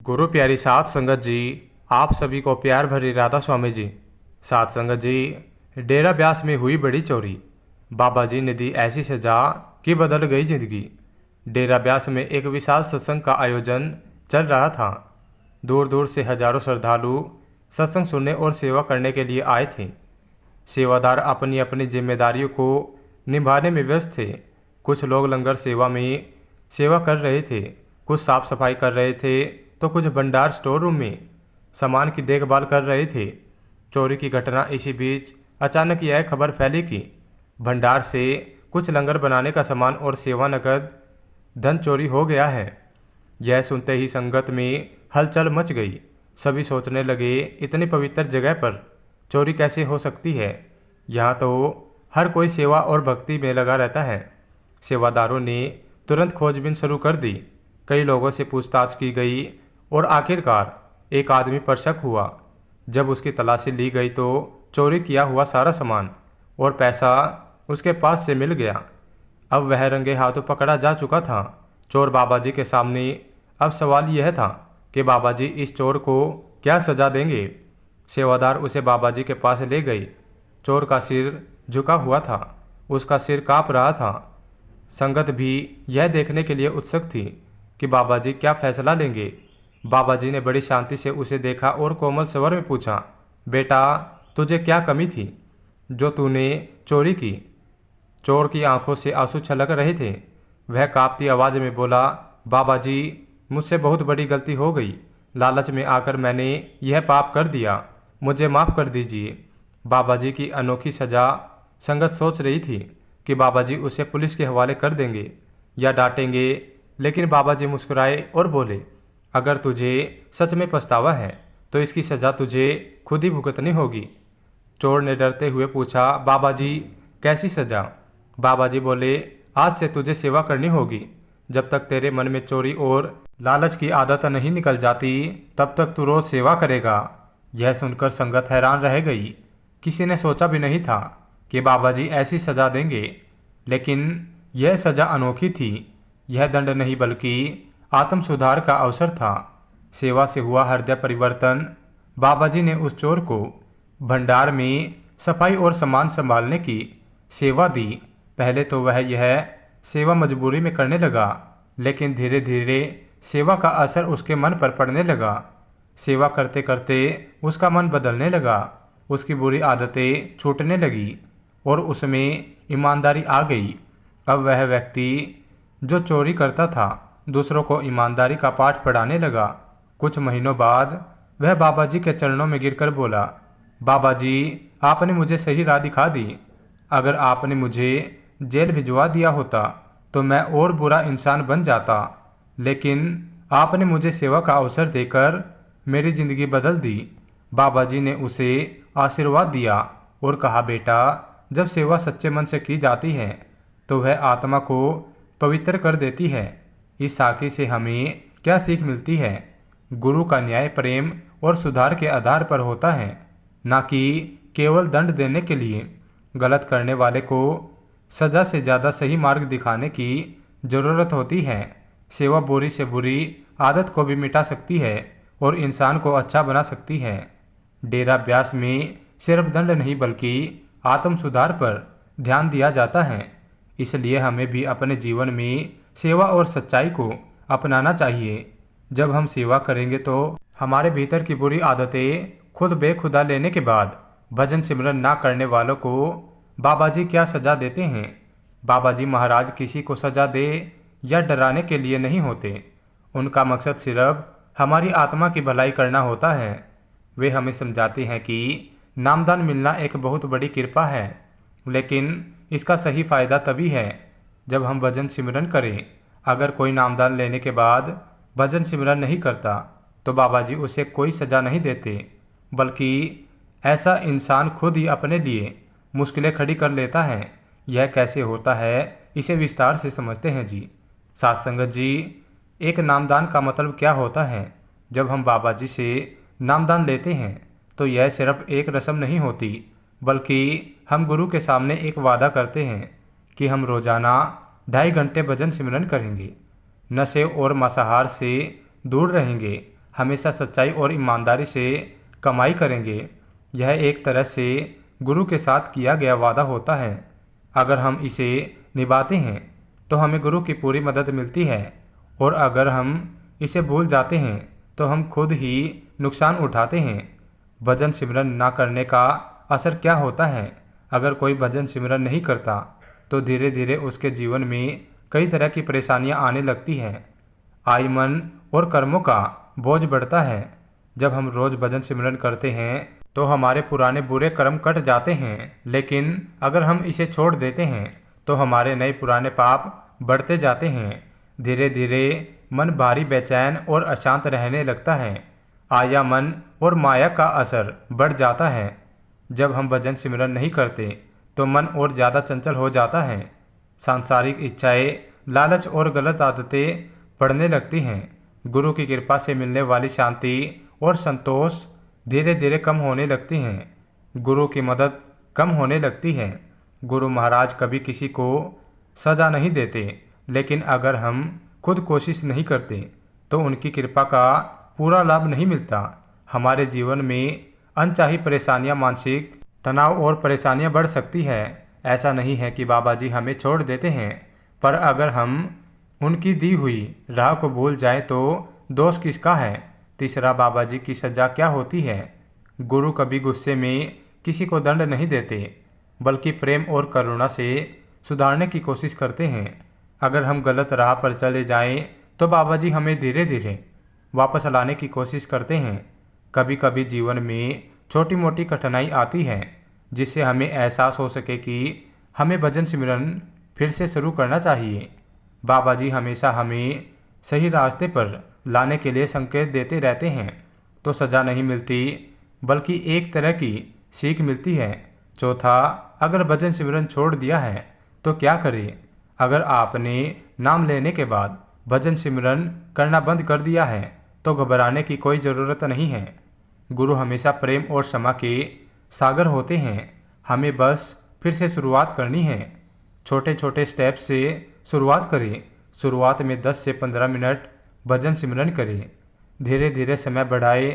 गुरु प्यारी सात संगत जी, आप सभी को प्यार भरी राधा स्वामी जी। सात संगत जी, डेरा ब्यास में हुई बड़ी चोरी। बाबा जी ने दी ऐसी सजा कि बदल गई जिंदगी। डेरा ब्यास में एक विशाल सत्संग का आयोजन चल रहा था। दूर दूर से हजारों श्रद्धालु सत्संग सुनने और सेवा करने के लिए आए थे। सेवादार अपनी अपनी जिम्मेदारियों को निभाने में व्यस्त थे। कुछ लोग लंगर सेवा में सेवा कर रहे थे, कुछ साफ सफाई कर रहे थे, तो कुछ भंडार स्टोर रूम में सामान की देखभाल कर रहे थे। चोरी की घटना इसी बीच अचानक यह खबर फैली कि भंडार से कुछ लंगर बनाने का सामान और सेवा नकद धन चोरी हो गया है। यह सुनते ही संगत में हलचल मच गई। सभी सोचने लगे, इतनी पवित्र जगह पर चोरी कैसे हो सकती है। यहाँ तो हर कोई सेवा और भक्ति में लगा रहता है। सेवादारों ने तुरंत खोजबीन शुरू कर दी। कई लोगों से पूछताछ की गई और आखिरकार एक आदमी पर शक हुआ। जब उसकी तलाशी ली गई तो चोरी किया हुआ सारा सामान और पैसा उसके पास से मिल गया। अब वह रंगे हाथों पकड़ा जा चुका था। चोर बाबा जी के सामने अब सवाल यह था कि बाबा जी इस चोर को क्या सजा देंगे। सेवादार उसे बाबा जी के पास ले गई। चोर का सिर झुका हुआ था, उसका सिर कांप रहा था। संगत भी यह देखने के लिए उत्सुक थी कि बाबा जी क्या फैसला लेंगे। बाबा जी ने बड़ी शांति से उसे देखा और कोमल स्वर में पूछा, बेटा, तुझे क्या कमी थी जो तूने चोरी की। चोर की आंखों से आंसू छलक रहे थे। वह कांपती आवाज में बोला, बाबा जी, मुझसे बहुत बड़ी गलती हो गई। लालच में आकर मैंने यह पाप कर दिया, मुझे माफ़ कर दीजिए। बाबा जी की अनोखी सजा। संगत सोच रही थी कि बाबा जी उसे पुलिस के हवाले कर देंगे या डांटेंगे, लेकिन बाबा जी मुस्कुराए और बोले, अगर तुझे सच में पछतावा है तो इसकी सज़ा तुझे खुद ही भुगतनी होगी। चोर ने डरते हुए पूछा, बाबा जी, कैसी सज़ा। बाबा जी बोले, आज से तुझे सेवा करनी होगी। जब तक तेरे मन में चोरी और लालच की आदत नहीं निकल जाती, तब तक तू रोज सेवा करेगा। यह सुनकर संगत हैरान रह गई। किसी ने सोचा भी नहीं था कि बाबा जी ऐसी सजा देंगे, लेकिन यह सजा अनोखी थी। यह दंड नहीं बल्कि आत्म सुधार का अवसर था। सेवा से हुआ हृदय परिवर्तन। बाबा जी ने उस चोर को भंडार में सफाई और सामान संभालने की सेवा दी। पहले तो वह यह सेवा मजबूरी में करने लगा, लेकिन धीरे धीरे सेवा का असर उसके मन पर पड़ने लगा। सेवा करते करते उसका मन बदलने लगा। उसकी बुरी आदतें छूटने लगी और उसमें ईमानदारी आ गई। अब वह व्यक्ति जो चोरी करता था, दूसरों को ईमानदारी का पाठ पढ़ाने लगा। कुछ महीनों बाद वह बाबा जी के चरणों में गिरकर बोला, बाबा जी, आपने मुझे सही राह दिखा दी। अगर आपने मुझे जेल भिजवा दिया होता तो मैं और बुरा इंसान बन जाता, लेकिन आपने मुझे सेवा का अवसर देकर मेरी जिंदगी बदल दी। बाबा जी ने उसे आशीर्वाद दिया और कहा, बेटा, जब सेवा सच्चे मन से की जाती है तो वह आत्मा को पवित्र कर देती है। इस साखी से हमें क्या सीख मिलती है। गुरु का न्याय प्रेम और सुधार के आधार पर होता है, न कि केवल दंड देने के लिए। गलत करने वाले को सजा से ज़्यादा सही मार्ग दिखाने की ज़रूरत होती है। सेवा बुरी से बुरी आदत को भी मिटा सकती है और इंसान को अच्छा बना सकती है। डेरा ब्यास में सिर्फ दंड नहीं बल्कि आत्म सुधार पर ध्यान दिया जाता है। इसलिए हमें भी अपने जीवन में सेवा और सच्चाई को अपनाना चाहिए। जब हम सेवा करेंगे तो हमारे भीतर की बुरी आदतें खुद बेखुदा लेने के बाद भजन सिमरन ना करने वालों को बाबा जी क्या सजा देते हैं। बाबा जी महाराज किसी को सजा दे या डराने के लिए नहीं होते। उनका मकसद सिर्फ हमारी आत्मा की भलाई करना होता है। वे हमें समझाते हैं कि नामदान मिलना एक बहुत बड़ी कृपा है, लेकिन इसका सही फायदा तभी है जब हम भजन सिमरन करें। अगर कोई नामदान लेने के बाद भजन सिमरन नहीं करता तो बाबा जी उसे कोई सजा नहीं देते, बल्कि ऐसा इंसान खुद ही अपने लिए मुश्किलें खड़ी कर लेता है। यह कैसे होता है, इसे विस्तार से समझते हैं जी। साथ संगत जी, एक नामदान का मतलब क्या होता है। जब हम बाबा जी से नामदान लेते हैं तो यह सिर्फ एक रस्म नहीं होती, बल्कि हम गुरु के सामने एक वादा करते हैं कि हम रोजाना 2.5 घंटे भजन सिमरन करेंगे, नशे और मांसाहार से दूर रहेंगे, हमेशा सच्चाई और ईमानदारी से कमाई करेंगे। यह एक तरह से गुरु के साथ किया गया वादा होता है। अगर हम इसे निभाते हैं तो हमें गुरु की पूरी मदद मिलती है, और अगर हम इसे भूल जाते हैं तो हम खुद ही नुकसान उठाते हैं। भजन सिमरन ना करने का असर क्या होता है? अगर कोई भजन सिमरन नहीं करता तो धीरे धीरे उसके जीवन में कई तरह की परेशानियां आने लगती हैं। आय, मन और कर्मों का बोझ बढ़ता है। जब हम रोज भजन सिमरन करते हैं तो हमारे पुराने बुरे कर्म कट जाते हैं, लेकिन अगर हम इसे छोड़ देते हैं तो हमारे नए पुराने पाप बढ़ते जाते हैं। धीरे धीरे मन भारी, बेचैन और अशांत रहने लगता है। आया, मन और माया का असर बढ़ जाता है। जब हम भजन सिमरन नहीं करते तो मन और ज़्यादा चंचल हो जाता है। सांसारिक इच्छाएं, लालच और गलत आदतें बढ़ने लगती हैं। गुरु की कृपा से मिलने वाली शांति और संतोष धीरे धीरे कम होने लगती हैं। गुरु की मदद कम होने लगती है। गुरु महाराज कभी किसी को सजा नहीं देते, लेकिन अगर हम खुद कोशिश नहीं करते तो उनकी कृपा का पूरा लाभ नहीं मिलता। हमारे जीवन में अनचाही परेशानियां, मानसिक तनाव और परेशानियां बढ़ सकती है। ऐसा नहीं है कि बाबा जी हमें छोड़ देते हैं, पर अगर हम उनकी दी हुई राह को भूल जाए तो दोष किसका है? तीसरा, बाबा जी की सजा क्या होती है? गुरु कभी गुस्से में किसी को दंड नहीं देते, बल्कि प्रेम और करुणा से सुधारने की कोशिश करते हैं। अगर हम गलत राह पर चले जाएं तो बाबा जी हमें धीरे धीरे वापस लाने की कोशिश करते हैं। कभी कभी जीवन में छोटी मोटी कठिनाई आती है, जिससे हमें एहसास हो सके कि हमें भजन सिमरन फिर से शुरू करना चाहिए। बाबा जी हमेशा हमें सही रास्ते पर लाने के लिए संकेत देते रहते हैं। तो सज़ा नहीं मिलती, बल्कि एक तरह की सीख मिलती है। चौथा, अगर भजन सिमरन छोड़ दिया है तो क्या करें? अगर आपने नाम लेने के बाद भजन सिमरन करना बंद कर दिया है तो घबराने की कोई ज़रूरत नहीं है। गुरु हमेशा प्रेम और क्षमा के सागर होते हैं। हमें बस फिर से शुरुआत करनी है। छोटे छोटे स्टेप से शुरुआत करें। शुरुआत में 10 से 15 मिनट भजन सिमरन करें। धीरे धीरे समय बढ़ाए।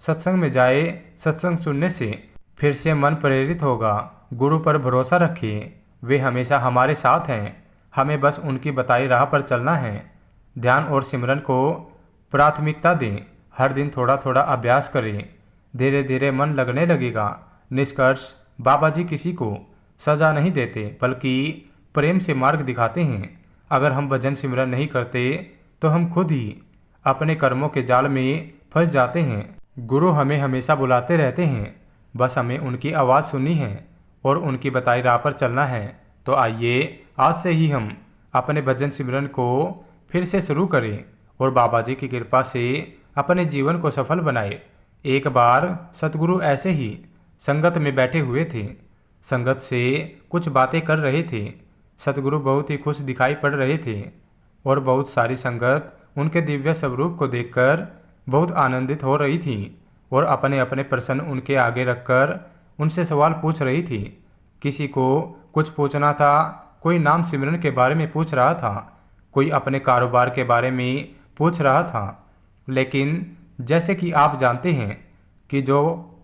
सत्संग में जाए। सत्संग सुनने से फिर से मन प्रेरित होगा। गुरु पर भरोसा रखिए, वे हमेशा हमारे साथ हैं। हमें बस उनकी बताई राह पर चलना है। ध्यान और सिमरन को प्राथमिकता दें। हर दिन थोड़ा थोड़ा अभ्यास करें। धीरे धीरे मन लगने लगेगा। निष्कर्ष, बाबा जी किसी को सजा नहीं देते, बल्कि प्रेम से मार्ग दिखाते हैं। अगर हम भजन सिमरन नहीं करते तो हम खुद ही अपने कर्मों के जाल में फंस जाते हैं। गुरु हमें हमेशा बुलाते रहते हैं, बस हमें उनकी आवाज़ सुननी है और उनकी बताई राह पर चलना है। तो आइए आज से ही हम अपने भजन सिमरन को फिर से शुरू करें और बाबा जी की कृपा से अपने जीवन को सफल बनाए। एक बार सतगुरु ऐसे ही संगत में बैठे हुए थे। संगत से कुछ बातें कर रहे थे। सतगुरु बहुत ही खुश दिखाई पड़ रहे थे और बहुत सारी संगत उनके दिव्य स्वरूप को देखकर बहुत आनंदित हो रही थी और अपने अपने प्रश्न उनके आगे रखकर उनसे सवाल पूछ रही थी। किसी को कुछ पूछना था, कोई नाम सिमरन के बारे में पूछ रहा था, कोई अपने कारोबार के बारे में पूछ रहा था। लेकिन जैसे कि आप जानते हैं कि जो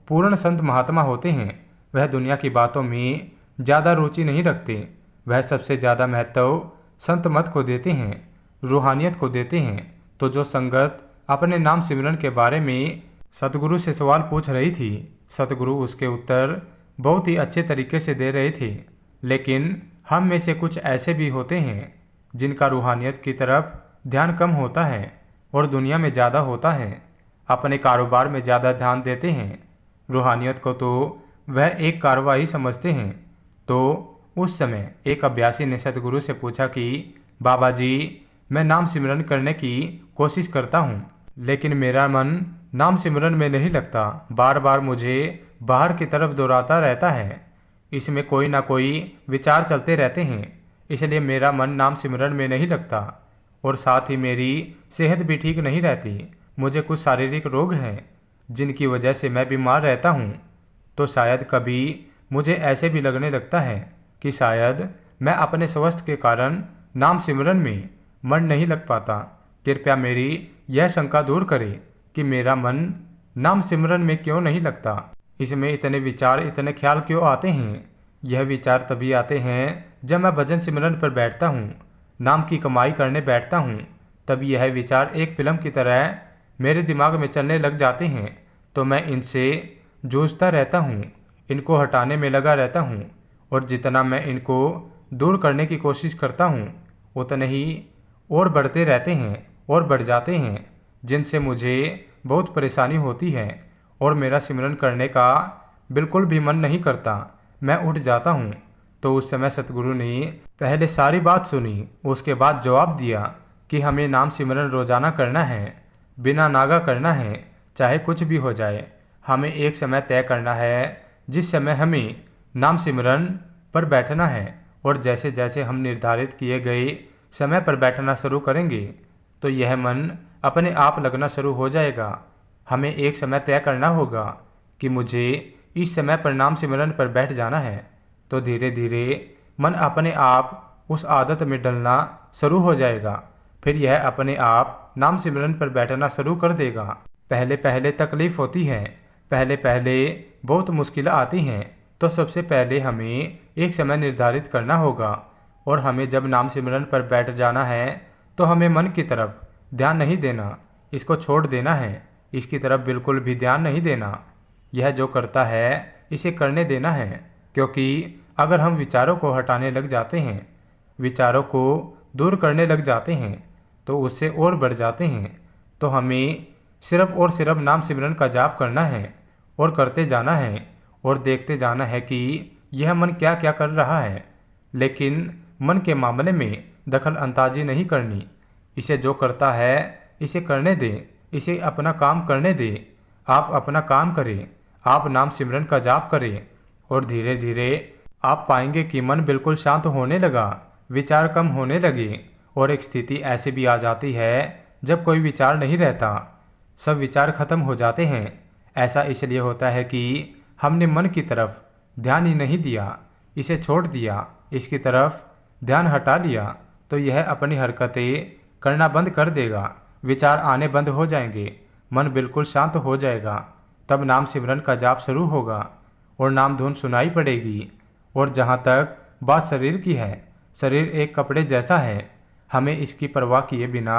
पूर्ण संत महात्मा होते हैं वह दुनिया की बातों में ज़्यादा रुचि नहीं रखते। वह सबसे ज़्यादा महत्व संत मत को देते हैं, रूहानियत को देते हैं। तो जो संगत अपने नाम सिमरन के बारे में सतगुरु से सवाल पूछ रही थी, सतगुरु उसके उत्तर बहुत ही अच्छे तरीके से दे रहे थे। लेकिन हम में से कुछ ऐसे भी होते हैं जिनका रूहानियत की तरफ ध्यान कम होता है और दुनिया में ज़्यादा होता है। अपने कारोबार में ज़्यादा ध्यान देते हैं। रूहानियत को तो वह एक कार्रवाई समझते हैं। तो उस समय एक अभ्यासी ने सतगुरु से पूछा कि बाबा जी, मैं नाम सिमरन करने की कोशिश करता हूँ, लेकिन मेरा मन नाम सिमरन में नहीं लगता। बार बार मुझे बाहर की तरफ दौड़ाता रहता है। इसमें कोई ना कोई विचार चलते रहते हैं, इसलिए मेरा मन नाम सिमरन में नहीं लगता और साथ ही मेरी सेहत भी ठीक नहीं रहती। मुझे कुछ शारीरिक रोग हैं जिनकी वजह से मैं बीमार रहता हूँ। तो शायद कभी मुझे ऐसे भी लगने लगता है कि शायद मैं अपने स्वास्थ्य के कारण नाम सिमरन में मन नहीं लग पाता। कृपया मेरी यह शंका दूर करें। कि मेरा मन नाम सिमरन में क्यों नहीं लगता। इसमें इतने विचार, इतने ख्याल क्यों आते हैं? यह विचार तभी आते हैं जब मैं भजन सिमरन पर बैठता हूँ, नाम की कमाई करने बैठता हूँ। तब यह विचार एक फिल्म की तरह मेरे दिमाग में चलने लग जाते हैं। तो मैं इनसे जूझता रहता हूँ, इनको हटाने में लगा रहता हूँ, और जितना मैं इनको दूर करने की कोशिश करता हूँ उतने ही और बढ़ते रहते हैं और बढ़ जाते हैं, जिनसे मुझे बहुत परेशानी होती है और मेरा सिमरन करने का बिल्कुल भी मन नहीं करता। मैं उठ जाता हूँ। तो उस समय सतगुरु ने पहले सारी बात सुनी, उसके बाद जवाब दिया कि हमें नाम सिमरन रोजाना करना है, बिना नागा करना है, चाहे कुछ भी हो जाए। हमें एक समय तय करना है जिस समय हमें नाम सिमरन पर बैठना है, और जैसे जैसे हम निर्धारित किए गए समय पर बैठना शुरू करेंगे तो यह मन अपने आप लगना शुरू हो जाएगा। हमें एक समय तय करना होगा कि मुझे इस समय पर नाम सिमरन पर बैठ जाना है। तो धीरे धीरे मन अपने आप उस आदत में डलना शुरू हो जाएगा। फिर यह अपने आप नाम सिमरन पर बैठना शुरू कर देगा। पहले पहले तकलीफ होती है, पहले पहले बहुत मुश्किल आती हैं। तो सबसे पहले हमें एक समय निर्धारित करना होगा, और हमें जब नाम सिमरन पर बैठ जाना है तो हमें मन की तरफ ध्यान नहीं देना, इसको छोड़ देना है, इसकी तरफ बिल्कुल भी ध्यान नहीं देना। यह जो करता है इसे करने देना है, क्योंकि अगर हम विचारों को हटाने लग जाते हैं, विचारों को दूर करने लग जाते हैं, तो उससे और बढ़ जाते हैं। तो हमें सिर्फ और सिर्फ नाम सिमरन का जाप करना है और करते जाना है और देखते जाना है कि यह मन क्या क्या कर रहा है। लेकिन मन के मामले में दखल अंदाजी नहीं करनी। इसे जो करता है इसे करने दे, इसे अपना काम करने दे। आप अपना काम करें, आप नाम सिमरन का जाप करें, और धीरे धीरे आप पाएंगे कि मन बिल्कुल शांत होने लगा, विचार कम होने लगे, और एक स्थिति ऐसी भी आ जाती है जब कोई विचार नहीं रहता, सब विचार खत्म हो जाते हैं। ऐसा इसलिए होता है कि हमने मन की तरफ ध्यान ही नहीं दिया, इसे छोड़ दिया, इसकी तरफ ध्यान हटा लिया। तो यह अपनी हरकतें करना बंद कर देगा, विचार आने बंद हो जाएंगे, मन बिल्कुल शांत हो जाएगा। तब नाम सिमरन का जाप शुरू होगा और नाम धुन सुनाई पड़ेगी। और जहाँ तक बात शरीर की है, शरीर एक कपड़े जैसा है, हमें इसकी परवाह किए बिना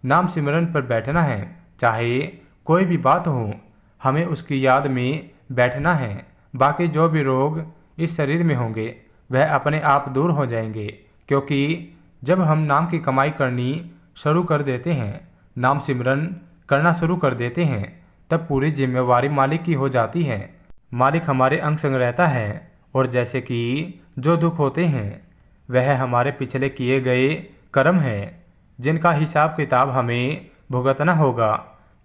नाम सिमरन पर बैठना है। चाहे कोई भी बात हो, हमें उसकी याद में बैठना है। बाकी जो भी रोग इस शरीर में होंगे वह अपने आप दूर हो जाएंगे, क्योंकि जब हम नाम की कमाई करनी शुरू कर देते हैं, नाम सिमरन करना शुरू कर देते हैं, तब पूरी जिम्मेवारी मालिक की हो जाती है। मालिक हमारे अंग संग रहता है, और जैसे कि जो दुख होते हैं वह हमारे पिछले किए गए कर्म है, जिनका हिसाब किताब हमें भुगतना होगा,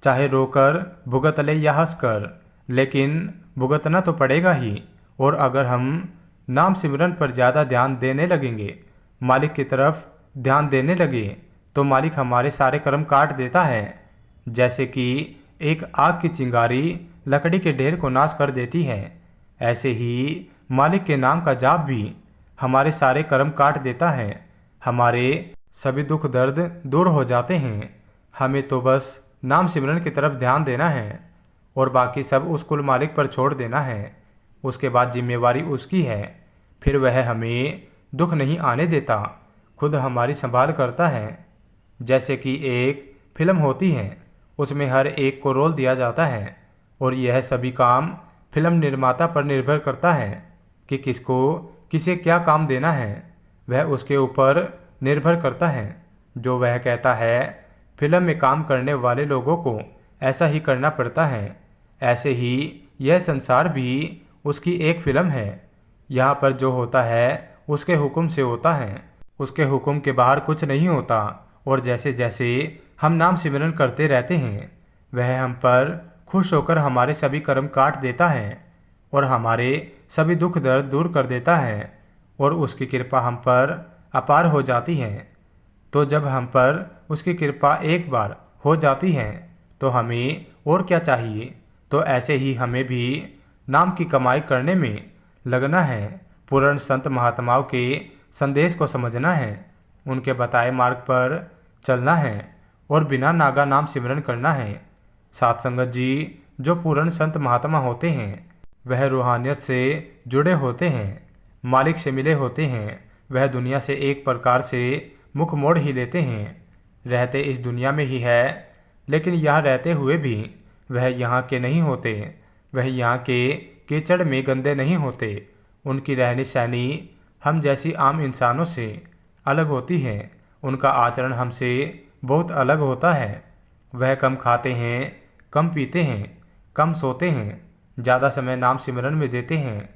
चाहे रोकर भुगत ले या हंसकर, लेकिन भुगतना तो पड़ेगा ही। और अगर हम नाम सिमरन पर ज़्यादा ध्यान देने लगेंगे, मालिक की तरफ ध्यान देने लगे, तो मालिक हमारे सारे कर्म काट देता है। जैसे कि एक आग की चिंगारी लकड़ी के ढेर को नाश कर देती है, ऐसे ही मालिक के नाम का जाप भी हमारे सारे कर्म काट देता है। हमारे सभी दुख दर्द दूर हो जाते हैं। हमें तो बस नाम सिमरन की तरफ ध्यान देना है और बाकी सब उस कुल मालिक पर छोड़ देना है। उसके बाद जिम्मेवारी उसकी है। फिर वह हमें दुख नहीं आने देता, खुद हमारी संभाल करता है। जैसे कि एक फिल्म होती है, उसमें हर एक को रोल दिया जाता है, और यह सभी काम फिल्म निर्माता पर निर्भर करता है कि किसको किसे क्या काम देना है। वह उसके ऊपर निर्भर करता है। जो वह कहता है, फिल्म में काम करने वाले लोगों को ऐसा ही करना पड़ता है। ऐसे ही यह संसार भी उसकी एक फिल्म है। यहाँ पर जो होता है उसके हुक्म से होता है, उसके हुक्म के बाहर कुछ नहीं होता। और जैसे जैसे हम नाम सिमरन करते रहते हैं, वह हम पर खुश होकर हमारे सभी कर्म काट देता है और हमारे सभी दुख दर्द दूर कर देता है, और उसकी कृपा हम पर अपार हो जाती है। तो जब हम पर उसकी कृपा एक बार हो जाती है तो हमें और क्या चाहिए। तो ऐसे ही हमें भी नाम की कमाई करने में लगना है, पूर्ण संत महात्माओं के संदेश को समझना है, उनके बताए मार्ग पर चलना है और बिना नागा नाम सिमरन करना है। साथ संगत जी, जो पूर्ण संत महात्मा होते हैं वह रूहानियत से जुड़े होते हैं, मालिक से मिले होते हैं। वह दुनिया से एक प्रकार से मुख मोड़ ही लेते हैं। रहते इस दुनिया में ही है, लेकिन यहाँ रहते हुए भी वह यहाँ के नहीं होते। वह यहाँ के कीचड़ में गंदे नहीं होते। उनकी रहनी सहनी हम जैसी आम इंसानों से अलग होती है। उनका आचरण हमसे बहुत अलग होता है। वह कम खाते हैं, कम पीते हैं, कम सोते हैं, ज़्यादा समय नाम सिमरन में देते हैं,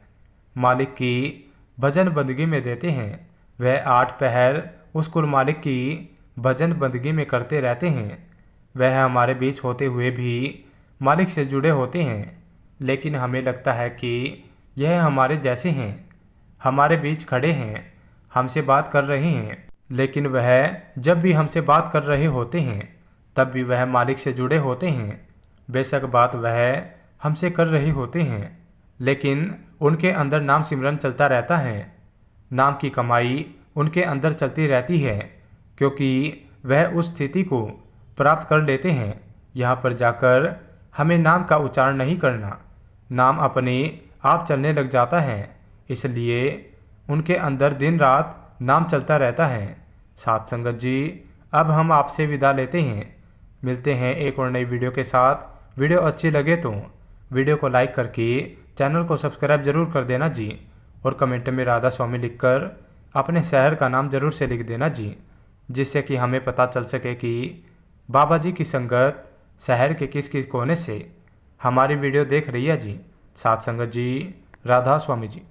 मालिक की भजन बंदगी में देते हैं। वह 8 पहर उस कुल मालिक की भजन बंदगी में करते रहते हैं। वह हमारे बीच होते हुए भी मालिक से जुड़े होते हैं, लेकिन हमें लगता है कि यह हमारे जैसे हैं, हमारे बीच खड़े हैं, हमसे बात कर रहे हैं। लेकिन वह जब भी हमसे बात कर रहे होते हैं तब भी वह मालिक से जुड़े होते हैं। बेशक बात वह हमसे कर रहे होते हैं, लेकिन उनके अंदर नाम सिमरन चलता रहता है। नाम की कमाई उनके अंदर चलती रहती है, क्योंकि वह उस स्थिति को प्राप्त कर लेते हैं। यहाँ पर जाकर हमें नाम का उच्चारण नहीं करना, नाम अपने आप चलने लग जाता है। इसलिए उनके अंदर दिन रात नाम चलता रहता है। साथ संगत जी, अब हम आपसे विदा लेते हैं। मिलते हैं एक और नई वीडियो के साथ। वीडियो अच्छी लगे तो वीडियो को लाइक करके चैनल को सब्सक्राइब जरूर कर देना जी, और कमेंट में राधा स्वामी लिखकर अपने शहर का नाम जरूर से लिख देना जी, जिससे कि हमें पता चल सके कि बाबा जी की संगत शहर के किस किस कोने से हमारी वीडियो देख रही है जी। साथ संगत जी, राधा स्वामी जी।